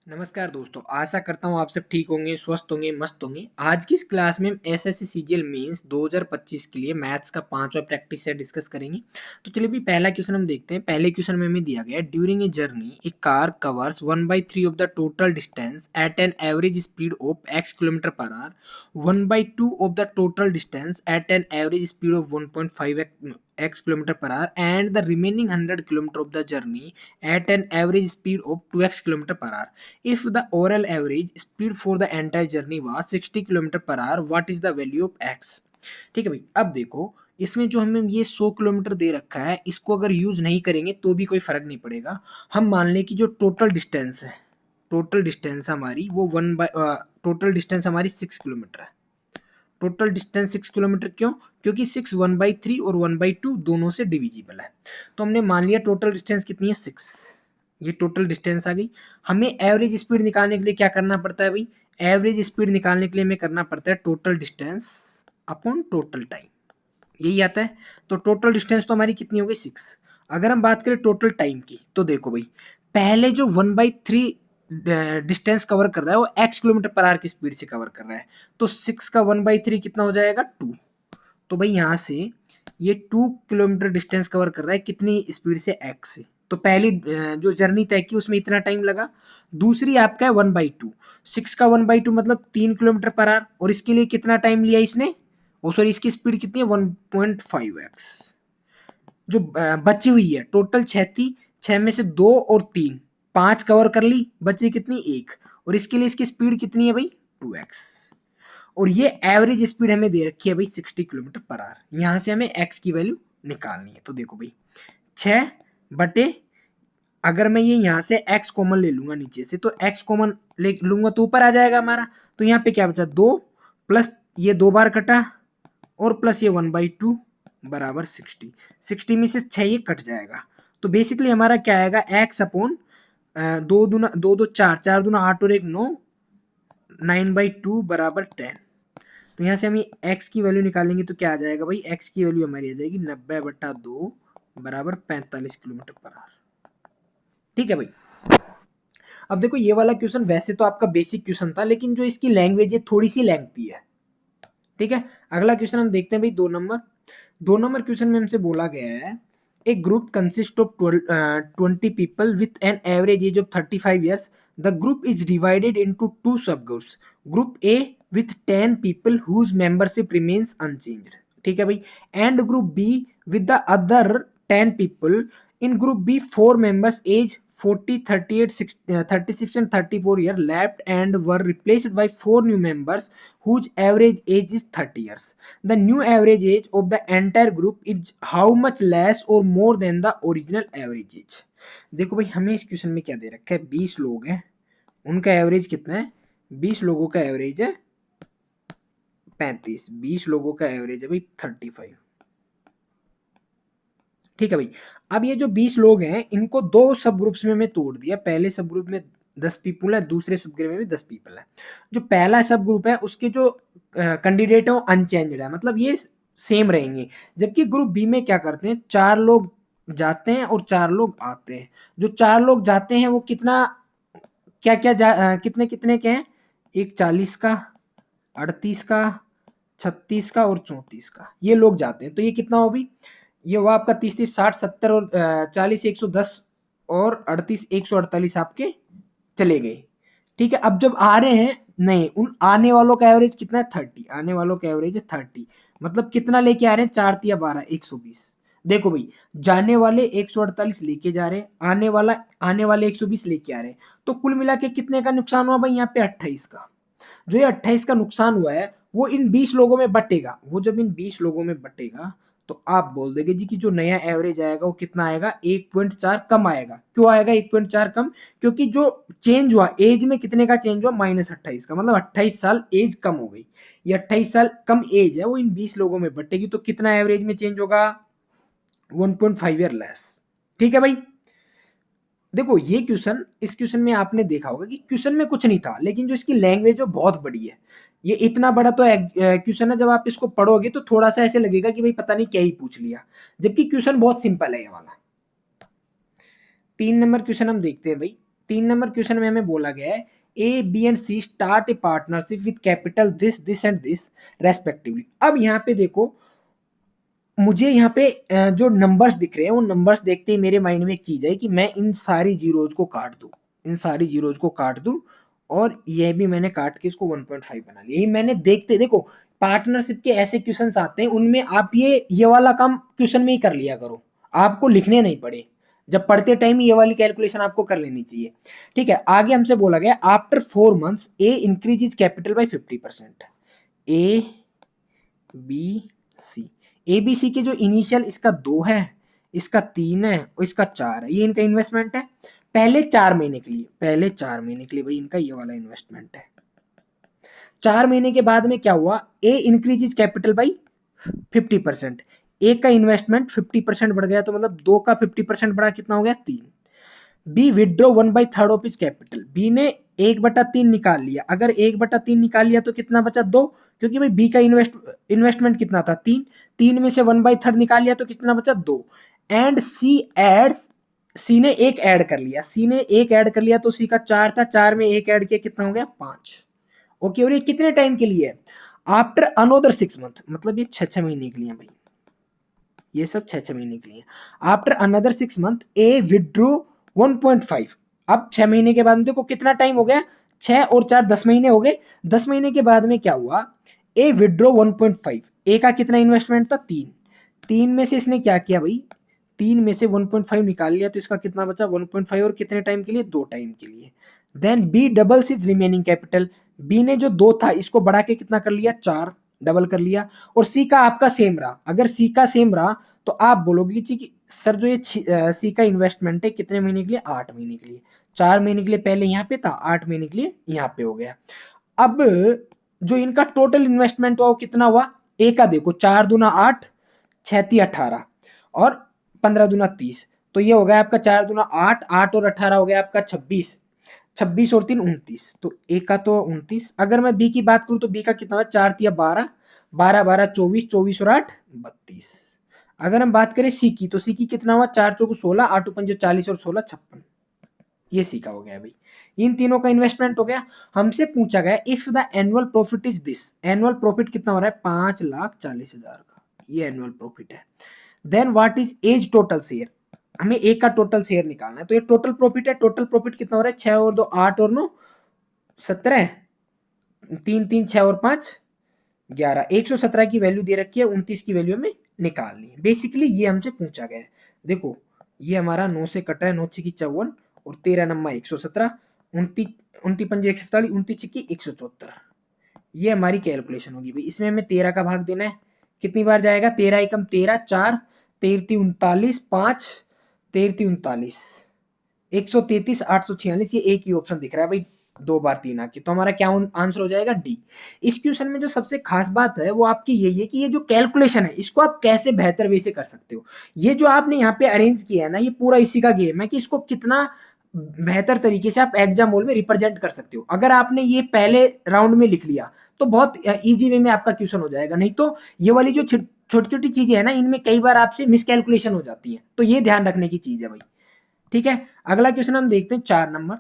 नमस्कार दोस्तों, आशा करता हूँ आप सब ठीक होंगे, स्वस्थ होंगे, मस्त होंगे। आज की इस क्लास में हम एसएससी सीजीएल मेंस 2025 के लिए मैथ्स का 5वां प्रैक्टिस सेट डिस्कस करेंगे। तो चलिए भी पहला क्वेश्चन हम देखते हैं। पहले क्वेश्चन में हमें दिया गया है, during a journey a car covers 1/3 of the total distance at an average speed of x kilometre per hour, 1/2 of the total distance at an average speed of 1.5 x kilometer per hour and the remaining 100 kilometer of the journey at an average speed of 2x kilometer per hour. If the overall average speed for the entire journey was 60 kilometre per our, what is the value of x? ठीक है भाई, अब देखो इसमें जो हमें ये 100 kilometre दे रखा है, इसको अगर यूज नहीं करेंगे तो भी कोई फर्क नहीं पड़ेगा। हम मान लें कि जो टोटल डिस्टेंस है, टोटल डिस्टेंस हमारी वो टोटल डिस्टेंस हमारी 6 किलोमीटर है। टोटल डिस्टेंस 6 किलोमीटर क्यों? क्योंकि 6 1/3 और 1/2 दोनों से डिविजिबल है। तो हमने मान लिया टोटल डिस्टेंस कितनी है, 6। ये टोटल डिस्टेंस आ गई। हमें एवरेज स्पीड निकालने के लिए क्या करना पड़ता है भाई? एवरेज स्पीड निकालने के लिए हमें करना पड़ता है total distance upon total time, यही आता है। तो टोटल डिस्टेंस तो हमारी कितनी हो गई, 6। अगर हम बात करें टोटल टाइम की, तो देखो भाई, पहले जो 1/3 डिस्टेंस कवर कर रहा है वो x किलोमीटर पर आवर की स्पीड से कवर कर रहा है, तो 6 का 1/3 कितना हो जाएगा, 2। तो भाई यहाँ से ये 2 किलोमीटर डिस्टेंस कवर कर रहा है कितनी स्पीड से, x से। तो पहली जो जर्नी तय की उसमें इतना टाइम लगा। दूसरी आपका है 1/2, 6 का 1/2 मतलब 3 किलोमीटर पर आवर, और इसके लिए कितना टाइम लिया इसने, ओ सॉरी, इसकी स्पीड कितनी है, 1.5x। जो बची हुई है टोटल 6 थी, 6 में से 2 और 3, 5 कवर कर ली, बची कितनी, 1। और इसके लिए इसकी स्पीड कितनी है भाई, 2x। और ये एवरेज स्पीड हमें दे रखी है भाई 60 किलोमीटर पर आवर। यहां से हमें x की वैल्यू निकालनी है। तो देखो भाई, 6 बटे, अगर मैं ये यहाँ से x कॉमन ले लूंगा नीचे से, तो x कॉमन ले लूंगा तो ऊपर आ जाएगा हमारा। तो यहाँ पे क्या बचा, 2 प्लस ये 2 बार कटा और प्लस ये 1/2 बराबर 60। 60 में से 6 ये कट जाएगा। तो बेसिकली हमारा क्या आएगा, x अपॉन 2 दूना 2 2 4, 4 दूना 8 और 1 9, 9/2 बराबर 10। तो यहाँ से हम x की वैल्यू निकालेंगे तो क्या आ जाएगा भाई, x की वैल्यू हमारी आ जाएगी 90/2 बराबर 45 किलोमीटर पर आवर। ठीक है भाई। अब देखो ये वाला क्वेश्चन वैसे तो आपका बेसिक क्वेश्चन था, लेकिन जो इसकी लैंग्वेज है थोड़ी सी लेंथी है। ठीक है, अगला क्वेश्चन हम देखते हैं भाई, 2 नंबर क्वेश्चन में हमसे बोला गया है, a group consist of 20 people with an average age of 35 years. The group is divided into 2 sub groups, group A with 10 people whose membership remains unchanged. ठीक है भाई, and group B with the other 10 people. In group B 4 members age 40, 38, 36 and 34 year left and were replaced by 4 new members whose average age is 30 years. The new average age of the entire group is how much less or more than the original average age? देखो भाई, हमें इस question में क्या दे रखा है, 20 लोग हैं, उनका एवरेज कितना है, 20 लोगों का एवरेज है 35, 20 लोगों का एवरेज है भाई 35। ठीक है भाई। अब ये जो 20 लोग हैं इनको 2 सब ग्रुप्स में मैं तोड़ दिया। पहले सब ग्रुप में 10 पीपल है, दूसरे सब ग्रुप में भी 10 पीपल है। जो पहला सब ग्रुप है उसके जो कैंडिडेट है वो अनचेंज्ड है, मतलब ये सेम रहेंगे। जबकि ग्रुप बी में क्या करते हैं, 4 लोग जाते हैं और 4 लोग आते हैं। जो 4 लोग जाते हैं वो कितना, क्या क्या कितने कितने के हैं, एक 40 का, 38 का, 36 का और 34 का, ये लोग जाते हैं। तो ये कितना हो भी, ये हुआ आपका 30 30 60 70 और 40 110 और 38 148 आपके चले गए। ठीक है, अब जब आ रहे हैं, नहीं, उन आने वालों का एवरेज कितना है, 30। आने वालों का एवरेज है 30, मतलब कितना लेके आ रहे हैं, 4 या 12 120। देखो भाई, जाने वाले 148 लेके जा रहे हैं, आने वाले 120 लेके आ रहे हैं, तो कुल मिला के कितने का नुकसान हुआ भाई, यहाँ पे 28 का। जो ये 28 का नुकसान हुआ है वो इन 20 लोगों में बटेगा। वो जब इन 20 लोगों में बटेगा तो आप बोल देंगे जी कि जो नया एवरेज आएगा वो कितना आएगा, 1.4 कम आएगा। क्यों आएगा 1.4 कम? क्योंकि जो चेंज हुआ एज में, कितने का चेंज हुआ, -28 का, मतलब 28 साल एज कम हो गई। ये 28 साल कम एज है वो इन 20 लोगों में बटेगी, तो कितना एवरेज में चेंज होगा, 1.5 ईयर लेस। ठीक है भाई। देखो ये क्वेश्चन, इस क्वेश्चन में आपने देखा होगा कि क्वेश्चन में कुछ नहीं था, लेकिन जो इसकी लैंग्वेज है बहुत बड़ी है। ये इतना बड़ा तो क्वेश्चन है, जब आप इसको पढ़ोगे तो थोड़ा सा ऐसे लगेगा कि भाई पता नहीं क्या ही पूछ लिया, जबकि क्वेश्चन बहुत सिंपल है ये वाला। 3 नंबर क्वेश्चन हम देखते हैं भाई। 3 नंबर क्वेश्चन में हमें बोला गया है A B and C start a partnership with capital this and this respectively. अब यहाँ पे देखो, मुझे यहाँ पे जो नंबर्स दिख रहे हैं वो नंबर्स देखते ही मेरे माइंड में एक चीज है कि मैं इन सारी जीरोज को काट दूं, इन सारी जीरोज को काट दूं, और यह भी मैंने काट के इसको 1.5 बना लिया। ये मैंने देखते, देखो पार्टनरशिप के ऐसे क्वेश्चंस आते हैं उनमें आप ये वाला काम क्वेश्चन में ही कर लिया करो, आपको लिखने नहीं पड़े, जब पढ़ते टाइम ये वाली कैलकुलेशन आपको कर लेनी चाहिए। ठीक है, आगे हमसे बोला गया after 4 months a increase is capital by 50%। A B C, A B C के जो इनिशियल, इसका 2 है, इसका 3 है और इसका 4 है, ये इनका इन्वेस्टमेंट है पहले 4 महीने के लिए, पहले 4 महीने के लिए भाई इनका ये वाला इन्वेस्टमेंट है। 4 महीने के बाद में क्या हुआ, ए इंक्रीज इज कैपिटल बाई 50%, ए का इन्वेस्टमेंट 50% बढ़ गया, तो मतलब 2 का 50% बढ़ा, कितना हो गया 3। B withdraw 1/3 of is capital, B ने 1/3 निकाल लिया, अगर 1/3 निकाल लिया तो कितना बचा 2, क्योंकि भाई बी का इन्वेस्टमेंट कितना था 3, 3 में से 1/3 निकाल लिया तो कितना बचा 2। एंड सी एड्स, सी ने एक ऐड कर लिया, सी ने एक ऐड कर लिया तो सी का 4 था, 4 में एक ऐड किया कितना हो गया 5। ओके, और ये कितने टाइम के लिए है, आफ्टर अनोदर 6 मंथ, मतलब ये 6 महीने के लिए भाई, ये सब 6 महीने के लिए। आफ्टर अनदर 6 मंथ ए विड्रो 1.5, अब 6 महीने के बाद देखो कितना टाइम हो गया, 6 और 4 10 महीने हो गए। 10 महीने के बाद में क्या हुआ, ए विड्रो 1.5, ए का कितना इन्वेस्टमेंट था 3, 3 में से इसने क्या किया भाई, 3 में से 1.5 निकाल लिया तो इसका कितना बचा 1.5, और कितने टाइम के लिए 2 टाइम के लिए। Then B doubles is remaining capital, B ने जो 2 था इसको बढ़ा के कितना कर लिया 4, डबल कर लिया, और सी का आपका सेम रहा। अगर सी का सेम रहा तो आप बोलोगे कि सर जो ये सी का इन्वेस्टमेंट है कितने महीने के लिए, 8 महीने के लिए, 4 महीने के लिए पहले यहाँ पे था, 8 महीने के लिए यहाँ पे हो गया। अब जो इनका टोटल इन्वेस्टमेंट हुआ वो कितना हुआ, ए का देखो 4 दूना 8, 6 × 18 और 15 दूना 30, तो ये हो गया आपका 4 दूना 8, 8 और 18 हो गया आपका 26, 26 और 3 29, तो ए का तो 29। अगर मैं बी की बात करूं तो बी का कितना हुआ, 4 × 12, 12 12 24, 24 और 8 32। अगर हम बात करें सी की, तो सी की कितना हुआ, 4 चौको 16, 8 पंजे 40 और 16 56, ये सी का हो गया भाई। इन तीनों का इन्वेस्टमेंट हो गया। हमसे पूछा गया if the annual profit is this, annual profit कितना हो रहा है 5,40,000 का, ये एनुअल प्रॉफिट है। Then what is A's total share, हमें ए का टोटल शेयर निकालना है, तो ये टोटल प्रॉफिट है, टोटल प्रॉफिट कितना हो रहा है 6 और 2 8 और 9 17, 3 3 6 और 5 11, 117 की वैल्यू दे रखी है, 29 की वैल्यू हमें निकालनी है। बेसिकली ये हमसे पूछा गया है। देखो ये हमारा 9 से कटा है, 9 की 54 और 13 नंबर 117, 29 29 पंजे 147, 29 की 174, ये हमारी कैलकुलेशन होगी भाई। इसमें हमें 13 का भाग देना है, कितनी बार जाएगा 13 एकम 13, 4 13 39, 5 13 39, 133 846, ये एक ही ऑप्शन दिख रहा है भाई, 2 बार 3 आके, तो हमारा क्या आंसर हो जाएगा डी। इस क्वेश्चन में जो सबसे खास बात है वो आपकी यही है कि ये जो कैलकुलेशन है इसको आप कैसे बेहतर वे से कर सकते हो। ये जो आपने यहाँ पे अरेंज किया है ना, ये पूरा इसी का गेम है कि इसको कितना बेहतर तरीके से आप एग्जाम हॉल में रिप्रेजेंट कर सकते हो। अगर आपने ये पहले राउंड में लिख लिया तो बहुत इजी वे में आपका क्वेश्चन हो जाएगा, नहीं तो ये वाली जो छोटी छोटी चीजें है ना, इनमें कई बार आपसे मिसकैलकुलेशन हो जाती है, तो ये ध्यान रखने की चीज है भाई। ठीक है, अगला क्वेश्चन हम देखते हैं 4 नंबर।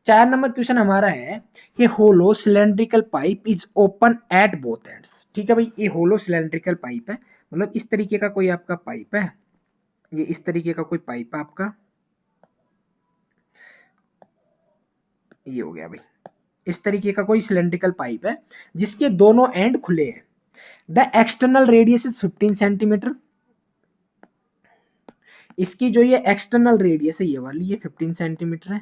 4 नंबर क्वेश्चन हमारा है कि hollow cylindrical pipe is open at both ends. ठीक है भाई, ये होलो सिलेंड्रिकल पाइप है, मतलब इस तरीके का कोई आपका पाइप है, ये इस तरीके का कोई पाइप है आपका, ये हो गया भाई, इस तरीके का कोई सिलेंड्रिकल पाइप है जिसके दोनों एंड खुले हैं। The external radius is 15 centimetre, इसकी जो ये एक्सटर्नल रेडियस है ये वाली, ये 15 सेंटीमीटर है।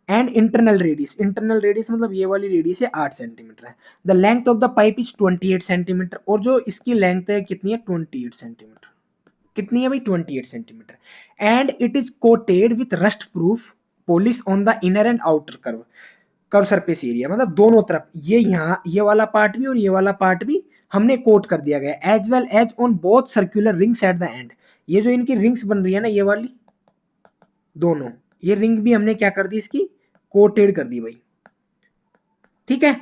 And internal radius, internal radius मतलब ये वाली रेडियस है 8 सेंटीमीटर है। The length of the pipe is 28 centimetre, और जो इसकी लेंथ है कितनी है 28 सेंटीमीटर, कितनी है भाई 28 centimetre. And it is coated with rust proof polish on the inner and outer curve, curve surface area, मतलब दोनों तरफ, ये यहाँ ये वाला पार्ट भी और ये वाला पार्ट भी हमने कोट कर दिया गया, as well as on both circular rings at the end. ये जो इनकी रिंग्स बन रही है ना, ये वाली दोनों, ये रिंग भी हमने क्या कर दी इसकी कोटेड कर दी भाई। ठीक है,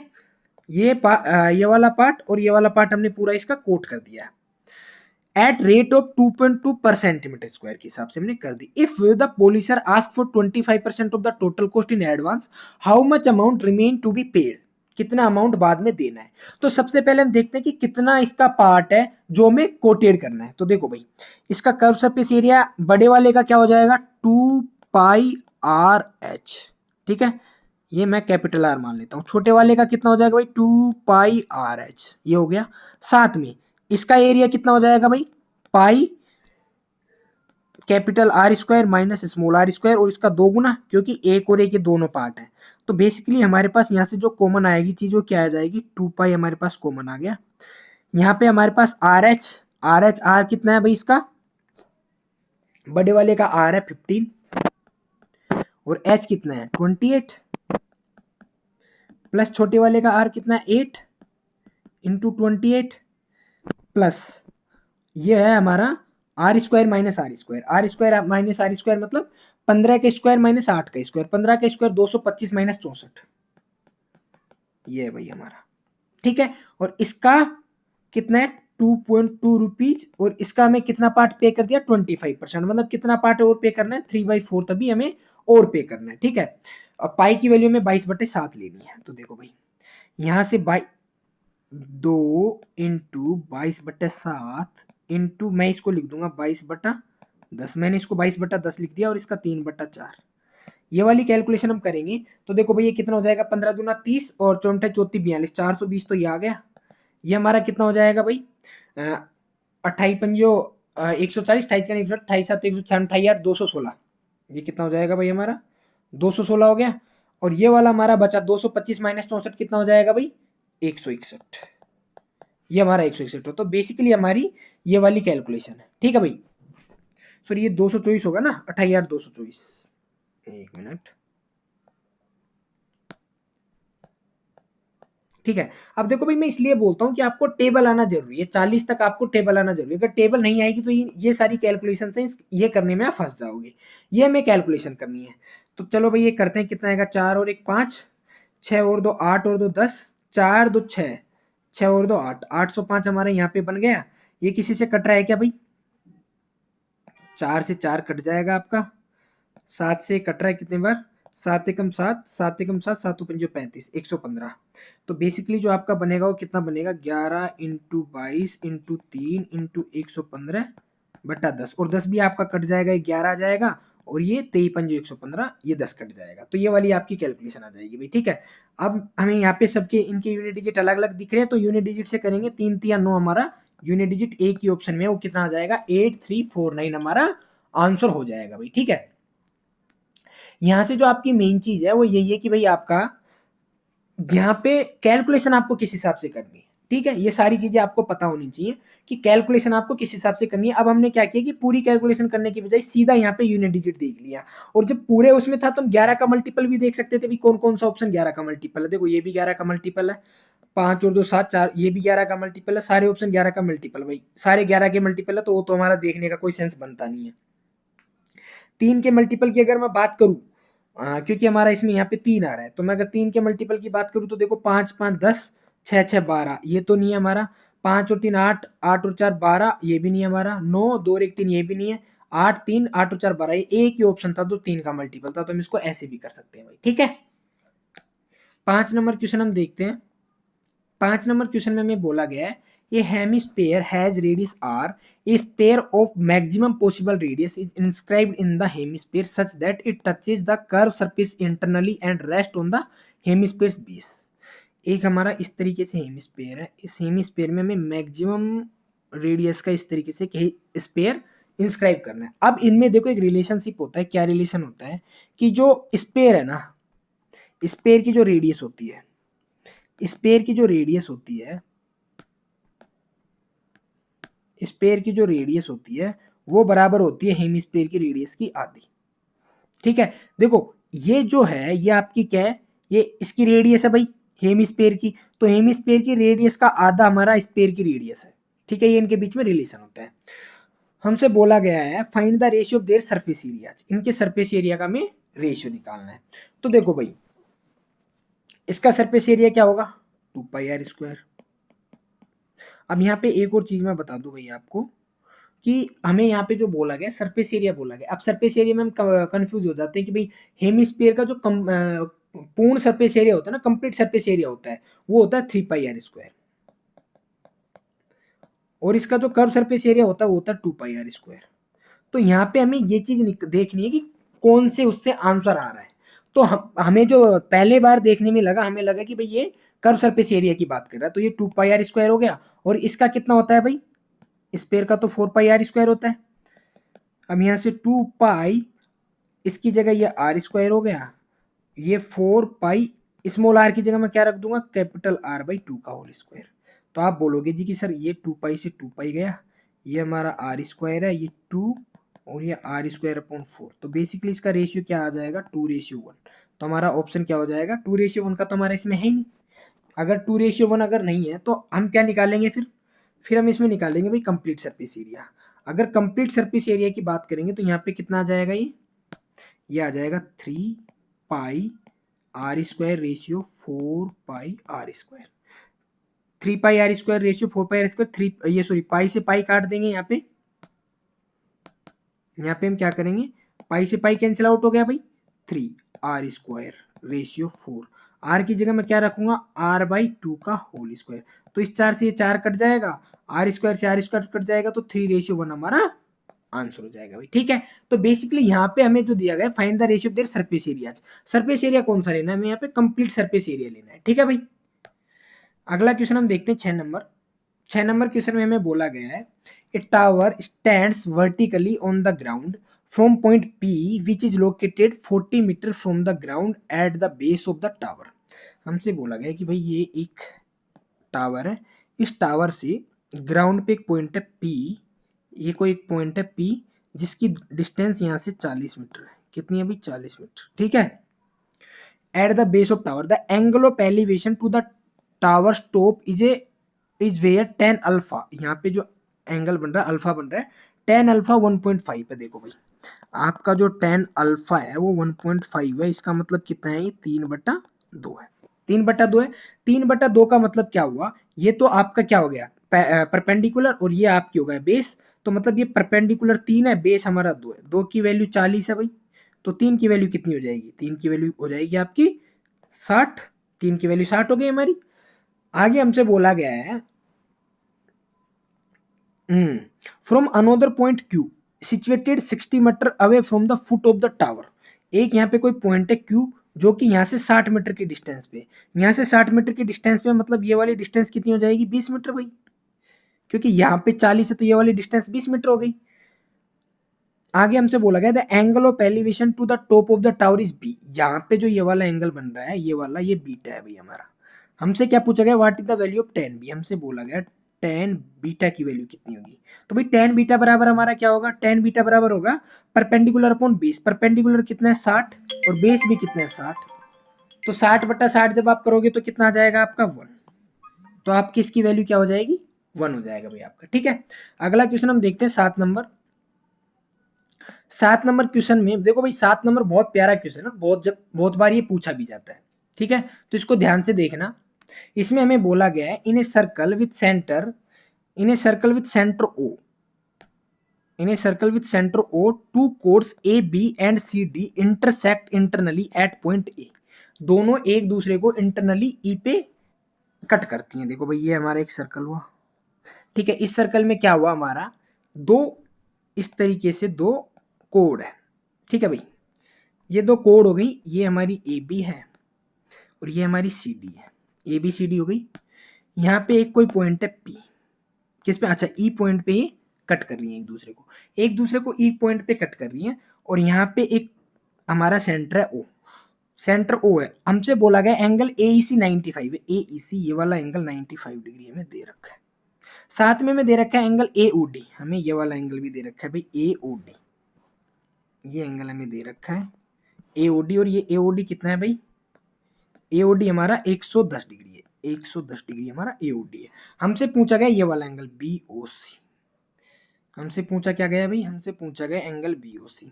ये वाला पार्ट और ये वाला पार्ट हमने पूरा इसका कोट कर दिया। एट रेट ऑफ 2.2 पर सेंटीमीटर स्क्वायर के हिसाब से हमने कर दी। If the policer ask for 25% of the total cost in advance, how much amount remain to be paid, कितना अमाउंट बाद में देना है। तो सबसे पहले हम देखते हैं कि कितना इसका पार्ट है जो हमें कोटेड करना है। तो देखो भाई, इसका कर्व सरफेस एरिया बड़े वाले का क्या हो जाएगा, 2πr(h), ठीक है, ये मैं कैपिटल आर मान लेता हूँ। छोटे वाले का कितना हो जाएगा भाई, 2πr(h), ये हो गया। साथ में इसका एरिया कितना हो जाएगा भाई, pi capital R square minus small R square, और इसका 2 गुना, क्योंकि एक और एक ये दोनों पार्ट है। तो बेसिकली हमारे पास यहाँ से जो कॉमन आएगी चीज वो क्या आ जाएगी, 2π हमारे पास कॉमन आ गया। यहाँ पे हमारे पास आर कितना है भाई, इसका बड़े वाले का आर है 15 और एच कितना है 28, प्लस छोटे वाले का आर कितना है 8 इंटू 28, प्लस ये है हमारा R square minus R square, R square minus R square मतलब 15 का स्क्वायर माइनस 8 का स्क्वायर, 15 का स्क्वायर 225 माइनस 64, ये है भाई हमारा, ठीक है। और इसका कितना है 2.2 रुपीज, और इसका हमें कितना पार्ट पे कर दिया 25%, मतलब कितना पार्ट और पे करना है 3/4 तभी हमें और पे करना है, ठीक है। अब पाई की वैल्यू में 22/7 लेनी है। तो देखो भाई, यहां से 2 इंटू 22/7 इंटू, मैं इसको लिख दूंगा 22/10, मैंने इसको 22/10 लिख दिया, और इसका 3/4, ये वाली कैलकुलेशन हम करेंगे। तो देखो भाई ये कितना हो जाएगा, 15 दूना 30 और 4 चौथी 42, 420, तो ये आ गया। ये हमारा कितना हो जाएगा भाई, 28 पंजो 140, 28 7 106, 216, ये कितना हो जाएगा भाई हमारा 216 हो गया। और ये वाला हमारा बचा 225 माइनस 64, कितना हो जाएगा भाई 161, ये हमारा 161 हो। तो बेसिकली हमारी ये वाली कैलकुलेशन है, ठीक है भाई। सॉरी ये 224 होगा ना, 28,224, एक मिनट, ठीक है। अब देखो भाई, मैं इसलिए बोलता हूँ कि आपको टेबल आना जरूरी है, 40 तक आपको टेबल आना जरूरी है। अगर टेबल नहीं आएगी तो ये सारी कैलकुलेशन से ये करने में आप फंस जाओगे। ये हमें कैलकुलेशन करनी है। तो चलो भाई ये करते हैं, कितना आएगा, 4 और 1 5, 6 और 2 8 और 2 10, 4 2 6, 6 और 2 8, 805 हमारे यहाँ पे बन गया। ये किसी से कट रहा है क्या भाई, 4 से 4 कट जाएगा आपका, 7 से कट रहा है कितने बार, 7 एकम 7, 7 एकम 7, 7 पंजो 35, 115। तो बेसिकली जो आपका बनेगा वो कितना बनेगा, 11 इंटू 22 इंटू 3 इंटू 115/10, और 10 भी आपका कट जाएगा, 11 आ जाएगा, और ये 23 पंजो 115, ये 10 कट जाएगा। तो ये वाली आपकी कैलकुलेशन आ जाएगी भाई, ठीक है। अब हमें यहाँ पे सबके इनके यूनिट डिजिट अलग अलग दिख रहे हैं, तो यूनिट डिजिट से करेंगे, 3 3 9 हमारा यूनिट डिजिट एक ही ऑप्शन में, वो कितना आ जाएगा 8349 हमारा आंसर हो जाएगा भाई, ठीक है। यहां से जो आपकी मेन चीज है वो यही है कि भाई आपका यहाँ पे कैलकुलेशन आपको किस हिसाब से करनी है, ठीक है। ये सारी चीजें आपको पता होनी चाहिए कि कैलकुलेशन आपको किस हिसाब से करनी है। अब हमने क्या किया कि पूरी कैलकुलेशन करने की बजाय सीधा यहाँ पे यूनिट डिजिट देख लिया, और जब पूरे उसमें था तो हम 11 का मल्टीपल भी देख सकते थे भी, कौन कौन सा ऑप्शन 11 का मल्टीपल है। देखो ये भी 11 का मल्टीपल है, 5 और 2 7 4, ये भी 11 का मल्टीपल है, सारे ऑप्शन 11 का मल्टीपल, भाई सारे 11 के मल्टीपल है, तो वो तो हमारा देखने का कोई सेंस बनता नहीं है। 3 के मल्टीपल की अगर मैं बात करूं, क्योंकि हमारा इसमें यहाँ पे 3 आ रहा है, तो मैं अगर 3 के मल्टीपल की बात करूं तो देखो 5 5 10, 6 6 12, ये तो नहीं है हमारा, 5 और 3 8, 8 और 4 12, ये भी नहीं है हमारा, 9 2 और 1 3, ये भी नहीं है, 8 3 8 और 4 12, ये एक ही ऑप्शन था तो 3 का मल्टीपल था, तो हम इसको ऐसे भी कर सकते हैं भाई, ठीक है। 5 नंबर क्वेश्चन हम देखते हैं। 5 नंबर क्वेश्चन में हमें बोला गया है, a hemisphere has radius r, a sphere of maximum possible radius is inscribed in the hemisphere such that it touches the curved surface internally and rests on the hemisphere's base। एक हमारा इस तरीके से हेमिस्फेयर है, इस hemisphere में हमें maximum radius का इस तरीके से स्पेयर इंस्क्राइब करना है। अब इनमें देखो एक रिलेशनशिप होता है, क्या रिलेशन होता है कि जो स्पेयर है ना, स्पेयर की जो रेडियस होती है, स्पेयर की जो रेडियस होती है, स्पेयर की जो रेडियस होती है वो बराबर होती है हेमिस्फेयर की रेडियस की आधी, ठीक है। देखो ये जो है ये आपकी क्या है, ये इसकी रेडियस है भाई हेमिस्फेयर की, तो हेमिस्फेयर की रेडियस का आधा हमारा स्पेयर की रेडियस है, ठीक है। ये इनके बीच में रिलेशन होता है। हमसे बोला गया है find the ratio of their surface area, इनके सरफेस एरिया का हमें रेशियो निकालना है। तो देखो भाई इसका सरफेस एरिया क्या होगा 2πr²। अब यहाँ पे एक और चीज मैं बता दूं भाई आपको, कि हमें यहाँ पे जो बोला गया सरफेस एरिया बोला गया। अब सरफेस एरिया में हम कंफ्यूज हो जाते हैं कि भाई हेमिस्फीयर का जो पूर्ण सरफेस एरिया होता है ना, कंप्लीट सरफेस एरिया होता है, वो होता है 3πr², और इसका जो कर्व सरफेस एरिया होता है वो होता है 2πr²। तो यहाँ पे हमें ये चीज देखनी है कि कौन से उससे आंसर आ रहा है। तो हमें जो पहले बार देखने में लगा, हमें लगा कि भाई ये कर्व सरफेस एरिया की बात कर रहा है, तो ये 2πr² हो गया, और इसका कितना होता है भाई, स्पेयर का तो 4πr² होता है। अब यहाँ से 2π, इसकी जगह ये r² हो गया, ये 4π, स्मॉल r की जगह मैं क्या रख दूंगा, कैपिटल R/2 का होल स्क्वायर। तो आप बोलोगे जी कि सर ये 2π से 2π गया, ये हमारा r² है, ये 2 और ये r²/4। तो बेसिकली इसका रेशियो क्या आ जाएगा, 2:1। तो हमारा ऑप्शन क्या हो जाएगा, 2:1 का तो हमारा इसमें है ही नहीं। अगर 2:1 अगर नहीं है तो हम क्या निकालेंगे, फिर हम इसमें निकालेंगे भाई कंप्लीट सरफेस एरिया। अगर कंप्लीट सरफेस एरिया की बात करेंगे तो यहाँ पे कितना आ जाएगा, ये आ जाएगा 3πr² ratio 4πr²। 3πr² ratio 4πr², 3 से पाई काट देंगे यहाँ पे हम क्या करेंगे, पाई से पाई कैंसिल आउट हो गया भाई, 3r² रेशियो 4, r की जगह मैं क्या रखूंगा, r/2 का होल स्क्वायर। तो इस 4 से ये 4 कट जाएगा, r² से r² कट जाएगा, तो 3:1 हमारा आंसर हो जाएगा भाई। ठीक है, तो बेसिकली यहाँ पे हमें जो दिया गया, find the ratio of their surface areas. Surface area कौन सा लेना है, हमें यहाँ पे कंप्लीट सरफेस एरिया लेना है। ठीक है भाई, अगला क्वेश्चन हम देखते हैं 6 नंबर। 6 नंबर क्वेश्चन में हमें बोला गया है, a tower stands vertically on the ground from point P which is located 40 metre from the ground at the base of the tower. हमसे बोला गया कि भाई ये एक टावर है, इस टावर से ग्राउंड पे एक पॉइंट है P, ये कोई एक पॉइंट है P जिसकी डिस्टेंस यहाँ से 40 मीटर है। कितनी है भाई, 40 मीटर। ठीक है, at the base of tower the angle of elevation to the tower top is where 10 alpha. यहाँ पे जो एंगल बन रहा है, अल्फा बन रहा है, 10 अल्फा 1.5 है। देखो भाई आपका जो 10 अल्फा है वो 1.5 है, इसका मतलब कितना है, ये 3/2 है। 3/2 है, 3/2 का मतलब क्या हुआ, ये तो आपका क्या हो गया, परपेंडिकुलर, और ये आपकी हो गया बेस। तो मतलब ये परपेंडिकुलर 3 है, बेस हमारा 2 है, 2 की वैल्यू 40 है भाई, तो 3 की वैल्यू कितनी हो जाएगी, 3 की वैल्यू हो जाएगी आपकी 60। 3 की वैल्यू 60 हो गई हमारी। आगे हमसे बोला गया है from another point Q situated 60 metre away from the foot of the tower. एक यहाँ पे कोई पॉइंट है Q जो कि यहाँ से 60 मीटर की डिस्टेंस पे, यहाँ से 60 मीटर की डिस्टेंस पे, मतलब ये वाली डिस्टेंस कितनी हो जाएगी, 20 मीटर भाई, क्योंकि यहाँ पे 40 है तो ये वाली डिस्टेंस 20 मीटर हो गई। आगे हमसे बोला गया the angle of elevation to the top of the tower is B। यहाँ पे जो ये वाला एंगल बन रहा है, ये वाला, ये बीटा है भाई हमारा। हमसे क्या पूछा गया, what is the value of tan B। हमसे बोला गया tan बीटा की वैल्यू कितनी होगी। तो भाई tan बीटा बराबर हमारा क्या होगा, tan बीटा बराबर होगा परपेंडिकुलर अपॉन बेस। परपेंडिकुलर कितना है 60 और बेस भी कितना है 60, तो 60/60 जब आप करोगे तो कितना आ जाएगा आपका 1। तो आपकी इसकी वैल्यू क्या हो जाएगी, 1 हो जाएगा भाई आपका। ठीक है, अगला क्वेश्चन हम देखते हैं 7 नंबर। 7 नंबर क्वेश्चन में देखो भाई, 7 नंबर बहुत प्यारा क्वेश्चन है, बहुत बार ये पूछा भी जाता है। ठीक है, तो इसको ध्यान से देखना। इसमें हमें बोला गया है in a circle with centre O two chords AB and CD intersect internally at point A। दोनों एक दूसरे को इंटरनली E पे कट करती हैं। देखो भाई ये हमारा एक सर्कल हुआ, ठीक है, इस सर्कल में क्या हुआ हमारा, दो इस तरीके से दो कोड है। ठीक है भाई, ये दो कोड हो गई, ये हमारी AB है और ये हमारी CD है, ABCD हो गई। यहाँ पे एक कोई पॉइंट है P, किस पे, अच्छा E पॉइंट पे ये कट कर रही है एक दूसरे को E पॉइंट पे कट कर रही है। और यहाँ पे एक हमारा सेंटर है O, सेंटर O है। हमसे बोला गया एंगल AEC 95 है, AEC ये वाला एंगल 95 डिग्री हमें दे रखा है। साथ में दे रखा है एंगल AOD, हमें ये वाला एंगल भी दे रखा है भाई AOD, ये एंगल हमें दे रखा है AOD। और ये AOD कितना है भाई, AOD हमारा 110 डिग्री है, 110 डिग्री हमारा AOD है। हमसे पूछा गया ये वाला एंगल BOC, हमसे पूछा क्या गया भाई, हमसे पूछा गया एंगल BOC,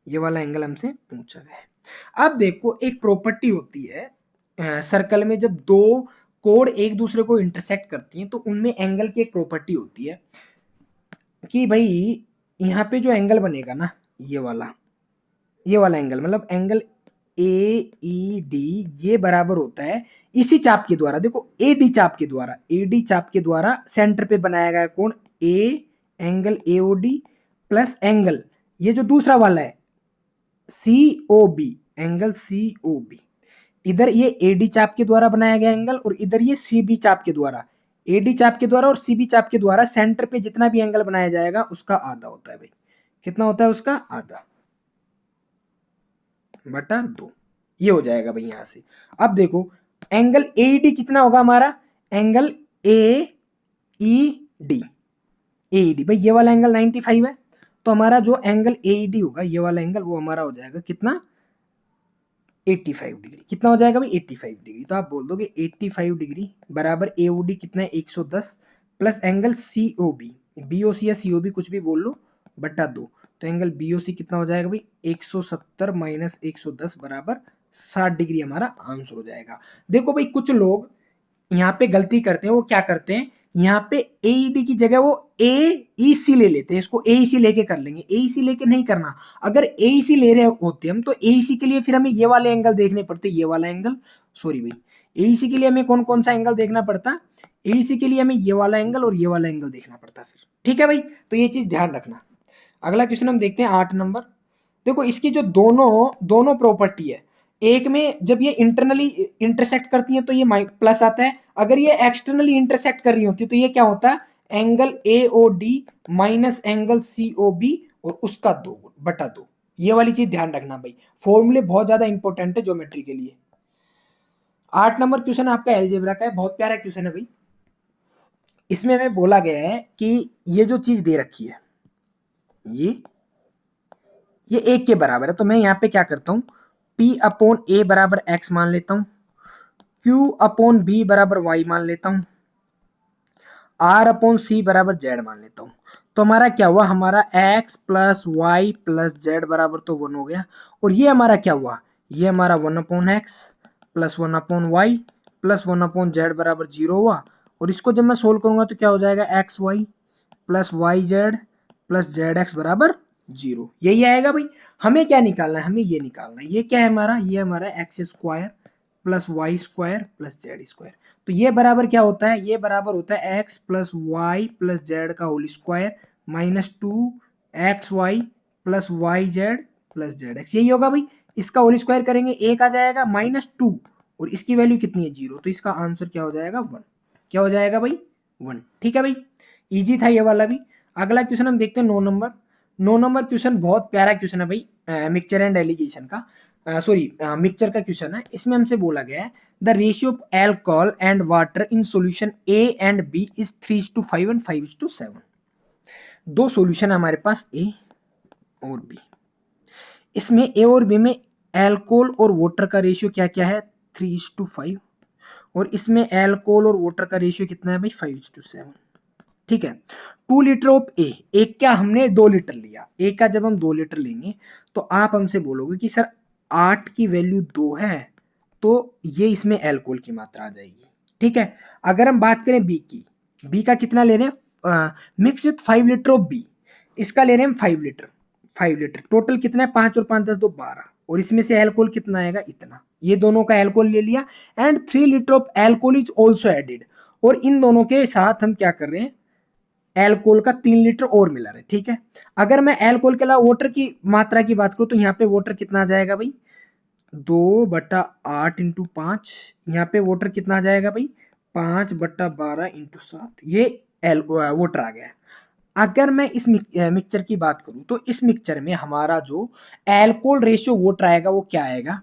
ये वाला एंगल हमसे पूछा गया। अब देखो एक प्रॉपर्टी होती है सर्कल में, जब दो कोड एक दूसरे को इंटरसेक्ट करती हैं तो उनमें एंगल की एक प्रॉपर्टी होती है, कि भाई यहाँ पे जो एंगल बनेगा ना, ये वाला एंगल, मतलब एंगल ए ई डी, ये बराबर होता है इसी चाप के द्वारा, देखो ए डी चाप के द्वारा, ए डी चाप के द्वारा सेंटर पे बनाया गया कोण A, angle A O D plus angle ये जो दूसरा वाला है C O B, angle C O B, इधर ये ए डी चाप के द्वारा बनाया गया एंगल और इधर ये सी बी चाप के द्वारा, ए डी चाप के द्वारा और सी बी चाप के द्वारा सेंटर पे जितना भी एंगल बनाया जाएगा उसका आधा होता है भाई। कितना होता है उसका? आधा बटा 2, ये हो जाएगा भाई यहां से। अब देखो एंगल ए डी कितना होगा हमारा, angle A E D, A D भाई ये वाला एंगल 95 है, तो हमारा जो एंगल ए डी होगा ये वाला एंगल वो हमारा हो जाएगा कितना, 85 डिग्री। कितना हो जाएगा भाई? 85 डिग्री। तो आप बोल दोगे 85 डिग्री बराबर ए ओ डी कितना है 110 plus angle C O B, B O C या सी ओ बी कुछ भी बोल लो, बटा 2। तो एंगल बी ओ सी कितना हो जाएगा भाई 170 माइनस 110 बराबर 60 डिग्री हमारा आंसर हो जाएगा। देखो भाई कुछ लोग यहाँ पे गलती करते हैं, वो क्या करते हैं यहाँ पे ए डी की जगह वो ए ई सी ले लेते हैं, इसको ए ई सी लेके कर लेंगे, ए ई सी लेके नहीं करना। अगर ए ई सी ले रहे होते हम तो ए ई सी के लिए फिर हमें ये वाले एंगल देखने पड़ते, ये वाला एंगल, सॉरी भाई ए ई सी के लिए हमें कौन कौन सा एंगल देखना पड़ता, ए ई सी के लिए हमें ये वाला एंगल और ये वाला एंगल देखना पड़ता फिर। ठीक है भाई, तो ये चीज ध्यान रखना। अगला क्वेश्चन हम देखते हैं 8 नंबर। देखो इसकी जो दोनों दोनों प्रॉपर्टी है, एक में जब ये इंटरनली इंटरसेक्ट करती है तो ये प्लस आता है, अगर ये एक्सटर्नली इंटरसेक्ट कर रही होती तो ये क्या होता है, angle A O D minus angle C O B और उसका 2 बटा 2। ये वाली चीज ध्यान रखना भाई, फॉर्मूले बहुत ज्यादा इंपॉर्टेंट है ज्योमेट्री के लिए। 8 नंबर क्वेश्चन आपका एलजेब्रा का है, बहुत प्यारा क्वेश्चन है भाई। इसमें हमें बोला गया है कि ये जो चीज दे रखी है ये 1 के बराबर है, तो मैं यहाँ पे क्या करता हूँ P अपॉन ए बराबर x मान लेता हूँ, Q अपॉन बी बराबर y मान लेता हूँ, R अपॉन सी बराबर z मान लेता हूँ। तो हमारा क्या हुआ, हमारा x plus Y plus Z बराबर तो 1 हो गया, और ये हमारा क्या हुआ, ये हमारा 1 upon X plus 1 upon Y plus 1 upon Z बराबर 0 हुआ। और इसको जब मैं सोल्व करूंगा तो क्या हो जाएगा, X Y plus Y Z plus Z X बराबर 0, यही आएगा भाई। हमें क्या निकालना है, हमें ये निकालना है, ये क्या है हमारा, ये हमारा X square plus Y square plus Z square. तो ये बराबर क्या होता है, ये बराबर होता है X plus Y plus Z का whole square minus 2 X Y plus Y Z plus Z X, यही होगा भाई। इसका होल स्क्वायर करेंगे 1 आ जाएगा माइनस 2 और इसकी वैल्यू कितनी है 0, तो इसका आंसर क्या हो जाएगा 1। क्या हो जाएगा भाई 1। ठीक है भाई, इजी था ये वाला भी। अगला क्वेश्चन हम देखते हैं 9 नंबर। 9 नंबर क्वेश्चन बहुत प्यारा क्वेश्चन है भाई, मिक्सचर एंड एलिगेशन का, सॉरी मिक्सचर का क्वेश्चन है। इसमें हमसे बोला गया है the ratio of alcohol and water in solution A and B is 3:5 and 5:7। दो सॉल्यूशन है हमारे पास ए और बी, इसमें ए और बी में एल्कोहल और वाटर का रेशियो क्या क्या है 3:5, और इसमें एल्कोहल और वाटर का रेशियो कितना है भाई 5:7। ठीक है, 2 लीटर ऑफ ए, एक क्या हमने 2 लीटर लिया, एक का जब हम 2 लीटर लेंगे तो आप हमसे बोलोगे कि सर 8 की वैल्यू 2 है तो ये इसमें एल्कोहल की मात्रा आ जाएगी। ठीक है, अगर हम बात करें बी की, बी का कितना ले रहे हैं, mix with 5 litre of B, इसका ले रहे हैं हम 5 लीटर, 5 लीटर टोटल कितना है 5 और 5 10 2 12, और इसमें से एल्कोहल कितना आएगा इतना, ये दोनों का एल्कोहल ले लिया and 3 litre of alcohol is also added, और इन दोनों के साथ हम क्या कर रहे हैं एल्कोहल का 3 लीटर और मिला रहे। ठीक है, अगर मैं एल्कोहल के अलावा वाटर की मात्रा की बात करूं तो यहाँ पे वाटर कितना आ जाएगा भाई 2/8 इंटू 5, यहाँ पे वाटर कितना आ जाएगा भाई 5/12 इंटू 7, ये वाटर आ गया। अगर मैं इस मिक्सचर की बात करूं तो इस मिक्सचर में हमारा जो एल्कोहल रेशियो वाटर आएगा वो क्या आएगा,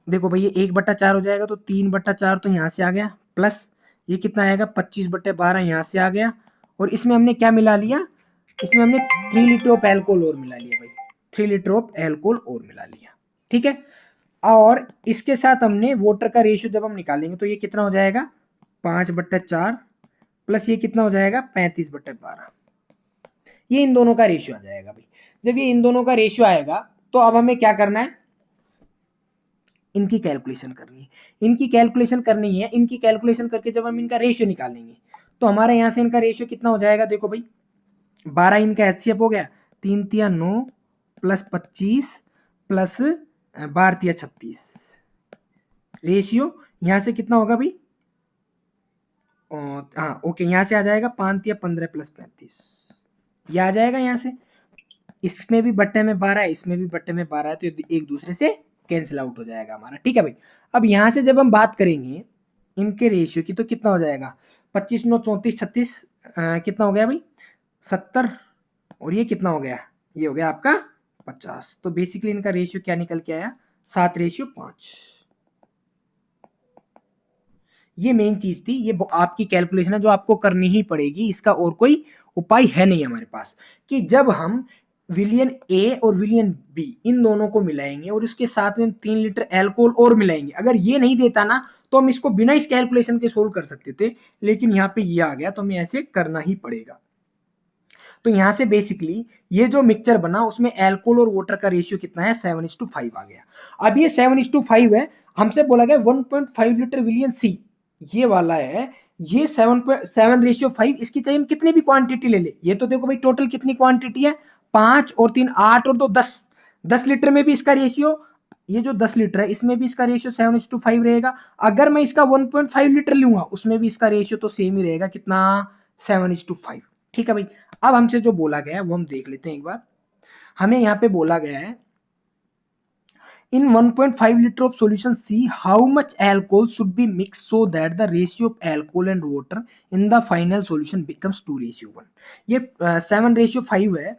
देखो भाई ये 1/4 हो जाएगा तो 3/4 तो यहाँ से आ गया, प्लस ये कितना आएगा 25/12 यहाँ से आ गया, और इसमें हमने क्या मिला लिया, इसमें हमने 3 लीटर ऑफ एल्कोहल और मिला लिया भाई, 3 लीटर ऑफ एल्कोहल और मिला लिया। ठीक है, और इसके साथ हमने वाटर का रेशियो जब हम निकालेंगे तो ये कितना हो जाएगा 5/4 प्लस ये कितना हो जाएगा 35/12, ये इन दोनों का रेशियो आ जाएगा भाई। जब ये इन दोनों का रेशियो आएगा तो अब हमें क्या करना है, इनकी कैलकुलेशन करनी है, इनकी कैलकुलेशन करनी है, इनकी कैलकुलेशन करके जब हम इनका रेशियो निकालेंगे तो हमारे यहाँ से इनका रेशियो कितना हो जाएगा, देखो भाई 12 इनका एचसीएफ हो गया, 3 तिया 9 प्लस 25 प्लस 12 तिया 36, रेशियो यहां से कितना होगा भाई, हाँ ओके, यहां से आ जाएगा 5 तिया 15 प्लस 35, ये आ जाएगा यहाँ से। इसमें भी बट्टे में 12 है, इसमें भी बट्टे में 12 है, तो एक दूसरे से कैंसिल आउट हो जाएगा हमारा, ठीक है भाई। अब यहाँ से जब हम बात करेंगे इनके रेशियो की, तो कितना हो जाएगा, 25 9 34 36, कितना हो गया भाई 70, और ये कितना हो गया, ये हो गया आपका 50। तो बेसिकली इनका रेशियो क्या निकल के आया, 7:5। ये मेन चीज थी, ये आपकी कैलकुलेशन है जो आपको करनी ही पड़ेगी, इसका और कोई उपाय है नहीं हमारे पास, कि जब हम विलियन ए और विलियन बी इन दोनों को मिलाएंगे और उसके साथ में हम 3 लीटर एल्कोहल और मिलाएंगे, अगर ये नहीं देता ना तो हम इसको बिना इस कैलकुलेशन के सोल्व कर सकते थे, लेकिन यहाँ पे ये आ गया तो हमें ऐसे करना ही पड़ेगा। तो यहां से बेसिकली ये जो मिक्सचर बना उसमें अल्कोहल और वाटर का रेशियो कितना है, 7:5 आ गया। अब ये 7:5 है, हमसे बोला गया 1.5 लीटर विलियन सी, ये वाला है, ये 7:7:5, इसकी चाहिए हम कितनी भी क्वांटिटी ले ले, ये तो देखो भाई टोटल कितनी क्वांटिटी है, 5 और 3 8 और 2 10, 10 लीटर में भी इसका रेशियो, ये जो 10 लीटर है इसमें भी इसका रेशियो 7:5 रहेगा। अगर मैं इसका 1.5 लीटर लूंगा उसमें भी इसका रेशियो तो सेम ही रहेगा, कितना, 7:5, ठीक है भाई। अब हमसे जो बोला गया है वो हम देख लेते हैं एक बार। हमें यहाँ पे बोला गया है in 1.5 liter of solution C how much alcohol should be mixed so that the ratio of alcohol and water in the final solution becomes 2:1। ये 7:5 है,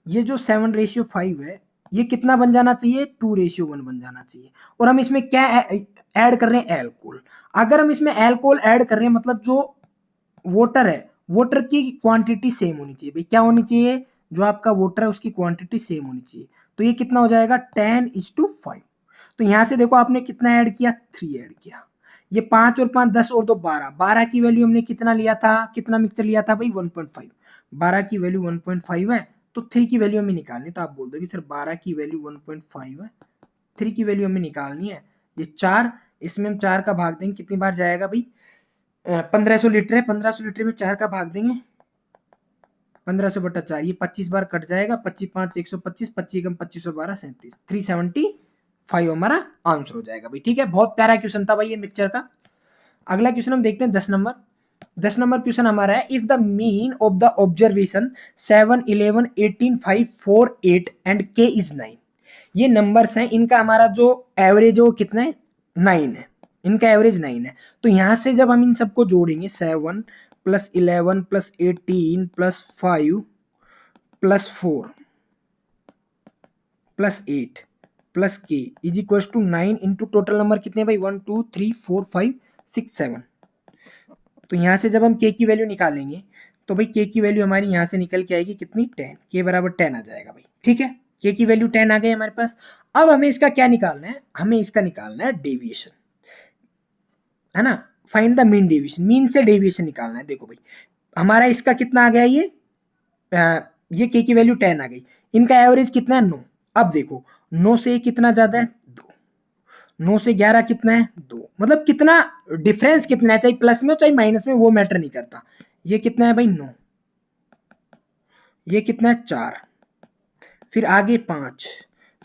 ये जो 7:5 है ये कितना बन जाना चाहिए, 2:1 बन जाना चाहिए। और हम इसमें क्या ऐड कर रहे हैं, एल्कोहल। अगर हम इसमें एल्कोहल ऐड कर रहे हैं मतलब जो वाटर है, वाटर की क्वांटिटी सेम होनी चाहिए भाई, क्या होनी चाहिए, जो आपका वाटर है उसकी क्वांटिटी सेम होनी चाहिए। तो ये कितना हो जाएगा, 10:5। तो यहां से देखो आपने कितना ऐड किया, 3 ऐड किया, ये 5 और 5 10 और 2 12, 12 की वैल्यू हमने कितना लिया था, कितना मिक्सचर लिया था भाई 1.5, 12 की वैल्यू 1.5 है, तो 3 की वैल्यू हमें निकालनी, तो आप बोल दो कि सर 12 की वैल्यू 1.5 है, 3 की वैल्यू हमें निकालनी है, ये 4, इसमें हम 4 का भाग देंगे, कितनी बार जाएगा भाई, 1500 लीटर है, 1500 लीटर में 4 का भाग देंगे, 1500/4, ये 25 बार कट जाएगा, 25 5 125, 25 कम 25 और 12 37, 375 हमारा आंसर हो जाएगा भाई, ठीक है। बहुत प्यारा क्वेश्चन था भाई ये मिक्सचर का। अगला क्वेश्चन हम देखते हैं 10 नंबर। 10 नंबर क्वेश्चन हमारा है, if the mean of the observation 7 11 18 5 4 8 and k is 9, ये नंबर्स हैं, इनका हमारा जो एवरेज है वो कितना है, 9 है, इनका एवरेज 9 है। तो यहां से जब हम इन सबको जोड़ेंगे 7 plus 11 plus 18 plus 5 plus 4 plus 8 plus K is equal to 9 into total number कितने भाई, 1 2 3 4 5 6 7। तो यहां से जब हम के की वैल्यू निकालेंगे तो भाई के की वैल्यू हमारी यहां से निकल के आएगी कितनी, 10, के बराबर 10 आ जाएगा भाई, ठीक है। के की वैल्यू 10 आ गई हमारे पास। अब हमें इसका क्या निकालना है, हमें इसका निकालना है डेविएशन, है ना, find the mean deviation, mean से डेविएशन निकालना है। देखो भाई हमारा इसका कितना आ गया, ये के की वैल्यू 10 आ गई, इनका एवरेज कितना है 9। अब देखो 9 से कितना ज्यादा है 2, 9 से 11 कितना है 2, मतलब कितना डिफरेंस कितना है, चाहे प्लस में हो चाहे माइनस में वो मैटर नहीं करता। ये कितना है भाई 9, ये कितना है 4, फिर आगे 5,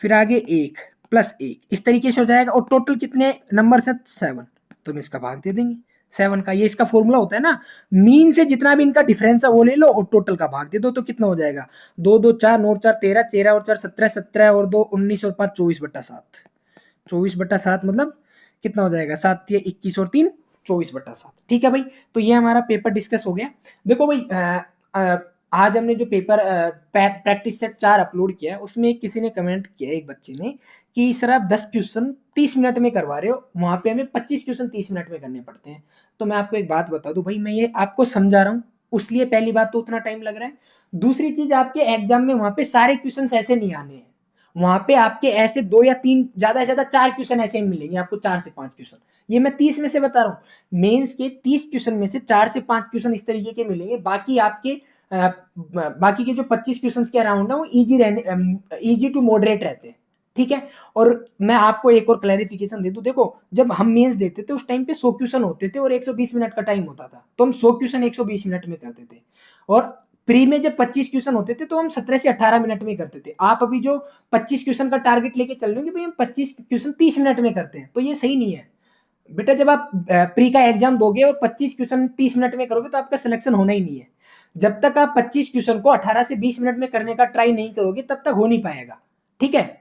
फिर आगे 1 प्लस 1, इस तरीके से हो जाएगा। और टोटल कितने नंबर है 7, तो हम इसका भाग दे देंगे 7 का, ये इसका फॉर्मूला होता है ना, मीन से जितना भी इनका डिफरेंस है वो ले लो और टोटल का भाग दे दो, तो कितना हो जाएगा, 2 2 4 9 4 13, 13 और 4 17, 17 और 2 19 और 5 24/7, 24/7 मतलब कितना हो जाएगा, 7 या 21 और 3 24/7, ठीक है भाई। तो ये हमारा पेपर डिस्कस हो गया। देखो भाई आज हमने जो पेपर प्रैक्टिस सेट 4 अपलोड किया है उसमें किसी ने कमेंट किया, एक बच्चे ने, कि सर आप 10 क्वेश्चन 30 मिनट में करवा रहे हो, वहां पे हमें 25 क्वेश्चन 30 मिनट में करने पड़ते हैं। तो मैं आपको एक बात बता दूं भाई, मैं ये आपको समझा रहा हूँ, उसलिए पहली बात तो उतना टाइम लग रहा है। दूसरी चीज, आपके एग्जाम में वहां पे सारे क्वेश्चन ऐसे नहीं आने हैं, वहां पे आपके ऐसे 2 या 3 ज्यादा से ज्यादा 4 क्वेश्चन ऐसे मिलेंगे आपको, 4 से 5 क्वेश्चन, ये मैं 30 में से बता रहा हूँ। मेंस के 30 क्वेश्चन में से 4 से 5 क्वेश्चन इस तरीके के मिलेंगे, बाकी आपके बाकी के जो 25 क्वेश्चन के अराउंड है वो इजी टू मॉडरेट रहते हैं, ठीक है। और मैं आपको एक और क्लैरिफिकेशन दे दूं, देखो जब हम मेंस देते थे उस टाइम पे 100 क्वेश्चन होते थे और 120 मिनट का टाइम होता था, तो हम 100 क्वेश्चन 120 मिनट में करते थे। और प्री में जब 25 क्वेश्चन होते थे तो हम 17 से 18 मिनट में करते थे। आप अभी जो 25 क्वेश्चन का टारगेट लेके चल रहे हो कि भाई हम 25 क्वेश्चन 30 मिनट में करते हैं, तो ये सही नहीं है बेटा। जब आप प्री का एग्जाम दोगे और 25 क्वेश्चन 30 मिनट में करोगे तो आपका सिलेक्शन होना ही नहीं है। जब तक आप 25 क्वेश्चन को 18 से 20 मिनट में करने का ट्राई नहीं करोगे तब तक हो नहीं पाएगा, ठीक है।